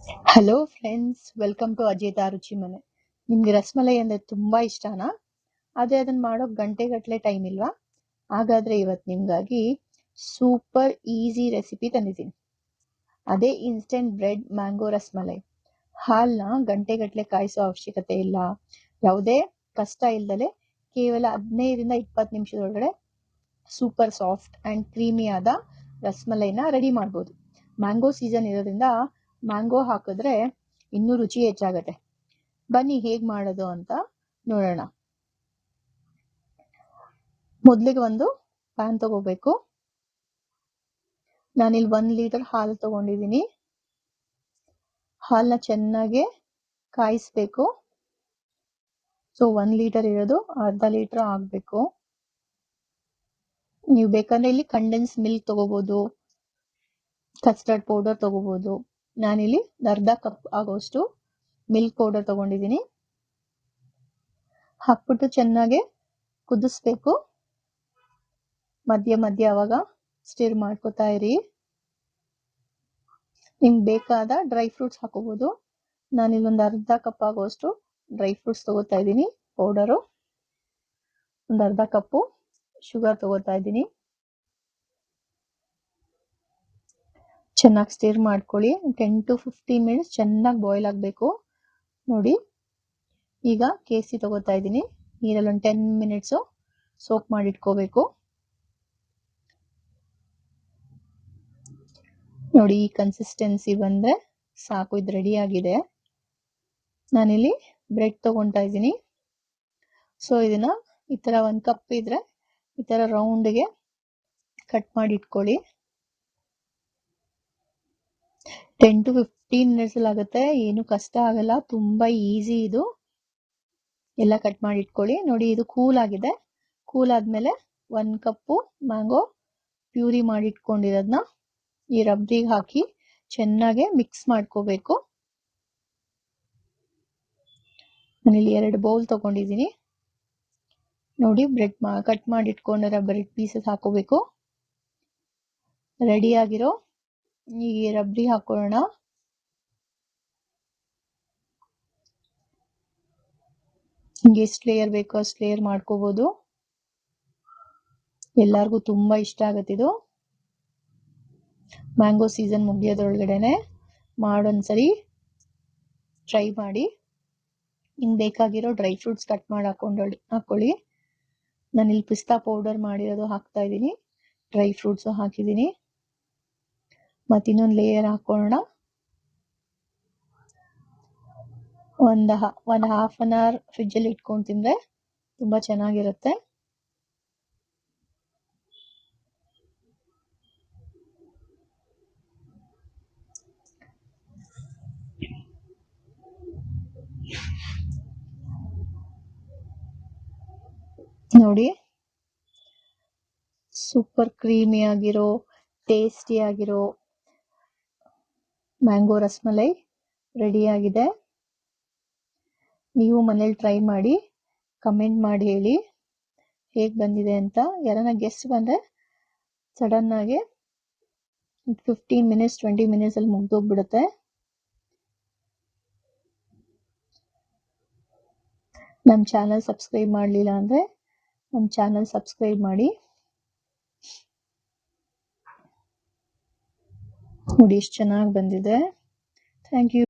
Hello friends, welcome to ಅಜೇತಾ ರುಚಿ ಮನೆ. ನಿಮ್ಗೆ ರಸಮಲೈ ಅಂದ್ರೆ ತುಂಬಾ ಇಷ್ಟನಾ? ಆದ್ರೆ ಅದನ್ನ ಮಾಡೋಕ್ ಗಂಟೆಗಟ್ಲೆ ಟೈಮ್ ಇಲ್ವಾ? ಹಾಗಾದ್ರೆ ಇವತ್ತು ನಿಮ್ಗಾಗಿ ಸೂಪರ್ ಈಸಿ ರೆಸಿಪಿ ತಂದಿದ್ದೀನಿ. ಅದೇ ಇನ್ಸ್ಟೆಂಟ್ ಬ್ರೆಡ್ ಮ್ಯಾಂಗೋ ರಸಮಲೈ. ಹಾಲ್ನ ಗಂಟೆಗಟ್ಲೆ ಕಾಯಿಸೋ ಅವಶ್ಯಕತೆ ಇಲ್ಲ. ಯಾವುದೇ ಕಷ್ಟ ಇಲ್ದಲೆ ಕೇವಲ 15ರಿಂದ 20 ನಿಮಿಷದೊಳಗಡೆ ಸೂಪರ್ ಸಾಫ್ಟ್ ಅಂಡ್ ಕ್ರೀಮಿ ಆದ ರಸಮಲೈನ ರೆಡಿ ಮಾಡ್ಬೋದು. ಮ್ಯಾಂಗೋ ಸೀಸನ್ ಇರೋದ್ರಿಂದ ಮ್ಯಾಂಗೋ ಹಾಕಿದ್ರೆ ಇನ್ನೂ ರುಚಿ ಹೆಚ್ಚಾಗತ್ತೆ. ಬನ್ನಿ ಹೇಗ್ ಮಾಡೋದು ಅಂತ ನೋಡೋಣ. ಮೊದಲಿಗೆ ಒಂದು ಪ್ಯಾನ್ ತಗೋಬೇಕು. ನಾನಿಲ್ಲಿ 1 ಲೀಟರ್ ಹಾಲು ತಗೊಂಡಿದ್ದೀನಿ. ಹಾಲನ್ನ ಚೆನ್ನಾಗಿ ಕಾಯಿಸ್ಬೇಕು. ಸೊ 1 ಲೀಟರ್ ಇರೋದು ಅರ್ಧ ಲೀಟರ್ ಆಗ್ಬೇಕು. ನೀವು ಬೇಕಂದ್ರೆ ಇಲ್ಲಿ ಕಂಡೆನ್ಸ್ ಮಿಲ್ಕ್ ತಗೋಬಹುದು, ಕಸ್ಟರ್ಡ್ ಪೌಡರ್ ತಗೋಬಹುದು. ನಾನಿಲ್ಲಿ ಅರ್ಧ ಕಪ್ ಆಗೋಷ್ಟು ಮಿಲ್ಕ್ ಪೌಡರ್ ತಗೊಂಡಿದ್ದೀನಿ. ಹಾಕ್ಬಿಟ್ಟು ಚೆನ್ನಾಗಿ ಕುದಿಸ್ಬೇಕು. ಮಧ್ಯ ಮಧ್ಯ ಅವಾಗ ಸ್ಟಿರ್ ಮಾಡ್ಕೋತಾ ಇರಿ. ನಿಮ್ಗೆ ಬೇಕಾದ ಡ್ರೈ ಫ್ರೂಟ್ಸ್ ಹಾಕೋಬಹುದು. ನಾನಿಲ್ಲೊಂದು ಅರ್ಧ ಕಪ್ ಆಗೋಷ್ಟು ಡ್ರೈ ಫ್ರೂಟ್ಸ್ ತಗೋತಾ ಇದ್ದೀನಿ. ಪೌಡರು ಒಂದು ಅರ್ಧ ಕಪ್ಪು ಶುಗರ್ ತಗೋತಾ ಇದ್ದೀನಿ. ಚೆನ್ನಾಗಿ ಸ್ಟಿರ್ ಮಾಡ್ಕೊಳ್ಳಿ. 10 to 15 ಮಿನಿಟ್ಸ್ ಚೆನ್ನಾಗಿ ಬಾಯ್ಲ್ ಆಗಬೇಕು. ನೋಡಿ, ಈಗ ಕೇಸರಿ ತಗೋತಾ ಇದ್ದೀನಿ. ನೀರಲ್ಲಿ ಒಂದು 10 ಮಿನಿಟ್ಸು ಸೋಕ್ ಮಾಡಿಟ್ಕೋಬೇಕು. ನೋಡಿ, ಈ ಕನ್ಸಿಸ್ಟೆನ್ಸಿ ಬಂದ್ರೆ ಸಾಕು, ಇದು ರೆಡಿ ಆಗಿದೆ. ನಾನಿಲ್ಲಿ ಬ್ರೆಡ್ ತಗೊತಾ ಇದ್ದೀನಿ. ಸೊ ಇದನ್ನ ಈ ತರ 1 ಕಪ್ ಇದ್ರೆ ಈ ತರ ರೌಂಡ್ಗೆ ಕಟ್ ಮಾಡಿ ಇಟ್ಕೊಳ್ಳಿ. 10 to 15 ಮಿನಿಟ್ಸ್ ಆಗುತ್ತೆ. ಏನು ಕಷ್ಟ ಆಗಲ್ಲ, ತುಂಬಾ ಈಸಿ ಇದು. ಎಲ್ಲ ಕಟ್ ಮಾಡಿ ಇಟ್ಕೊಳ್ಳಿ. ನೋಡಿ, ಇದು ಕೂಲ್ ಆಗಿದೆ. ಕೂಲ್ ಆದ್ಮೇಲೆ 1 ಕಪ್ಪು ಮ್ಯಾಂಗೋ ಪ್ಯೂರಿ ಮಾಡಿ ಇಟ್ಕೊಂಡಿರೋದನ್ನ ಈ ರಬ್ರಿಗೆ ಹಾಕಿ ಚೆನ್ನಾಗಿ ಮಿಕ್ಸ್ ಮಾಡ್ಕೋಬೇಕು. ನಾನಿಲ್ಲಿ 2 ಬೌಲ್ ತಗೊಂಡಿದ್ದೀನಿ. ನೋಡಿ, ಬ್ರೆಡ್ ಕಟ್ ಮಾಡಿ ಇಟ್ಕೊಂಡಿರೋ ಬ್ರೆಡ್ ಪೀಸಸ್ ಹಾಕೋಬೇಕು. ರೆಡಿ ಆಗಿರೋ ಈ ರಬ್ರಿಗೆ ಹಾಕೊಳ್ಳೋಣ. ನಿಮ್ಗೆ ಎಷ್ಟು ಲೇಯರ್ ಬೇಕೋ ಅಷ್ಟು ಲೇಯರ್ ಮಾಡ್ಕೋಬಹುದು. ಎಲ್ಲರಿಗೂ ತುಂಬಾ ಇಷ್ಟ ಆಗತ್ತೆ ಇದು. ಮ್ಯಾಂಗೋ ಸೀಸನ್ ಮುಗಿಯೋದ್ರೊಳಗಡೆನೆ ಮಾಡೊಂದ್ಸರಿ ಟ್ರೈ ಮಾಡಿ. ನಿಮ್ಗೆ ಬೇಕಾಗಿರೋ ಡ್ರೈ ಫ್ರೂಟ್ಸ್ ಕಟ್ ಮಾಡಿ ಹಾಕೊಳ್ಳಿ. ನಾನಿಲ್ಲಿ ಪಿಸ್ತಾ ಪೌಡರ್ ಮಾಡಿರೋದು ಹಾಕ್ತಾ ಇದ್ದೀನಿ. ಡ್ರೈ ಫ್ರೂಟ್ಸ್ ಹಾಕಿದ್ದೀನಿ. ಮತ್ತೆ ಇನ್ನೊಂದು ಲೇಯರ್ ಹಾಕೊಳ್ಳೋಣ. ಒಂದು ಹಾಫ್ ಅನ್ ಅವರ್ ಫ್ರಿಜ್ ಅಲ್ಲಿ ಇಟ್ಕೊಂಡು ತಿಂದ್ರೆ ತುಂಬಾ ಚೆನ್ನಾಗಿರುತ್ತೆ. ನೋಡಿ, ಸೂಪರ್ ಕ್ರೀಮಿ ಆಗಿರೋ ಟೇಸ್ಟಿ ಆಗಿರೋ ಮ್ಯಾಂಗೋ ರಸಮಲೈ ರೆಡಿ ಆಗಿದೆ. ನೀವು ಮನೇಲಿ ಟ್ರೈ ಮಾಡಿ ಕಮೆಂಟ್ ಮಾಡಿ ಹೇಳಿ ಹೇಗ್ ಬಂದಿದೆ ಅಂತ. ಯಾರನ್ನ ಗೆಸ್ಟ್ ಬಂದ್ರೆ ಸಡನ್ ಆಗಿ 15 ಮಿನಿಟ್ಸ್ 20 ಮಿನಿಟ್ಸ್ ಅಲ್ಲಿ ಮುಗ್ದೋಗ್ಬಿಡುತ್ತೆ. ನಮ್ಮ ಚಾನಲ್ ಸಬ್ಸ್ಕ್ರೈಬ್ ಮಾಡಲಿಲ್ಲ ಅಂದ್ರೆ ನಮ್ಮ ಚಾನಲ್ ಸಬ್ಸ್ಕ್ರೈಬ್ ಮಾಡಿ. ನೋಡಿ, ಎಷ್ಟು ಚೆನ್ನಾಗಿ ಬಂದಿದೆ. Thank you.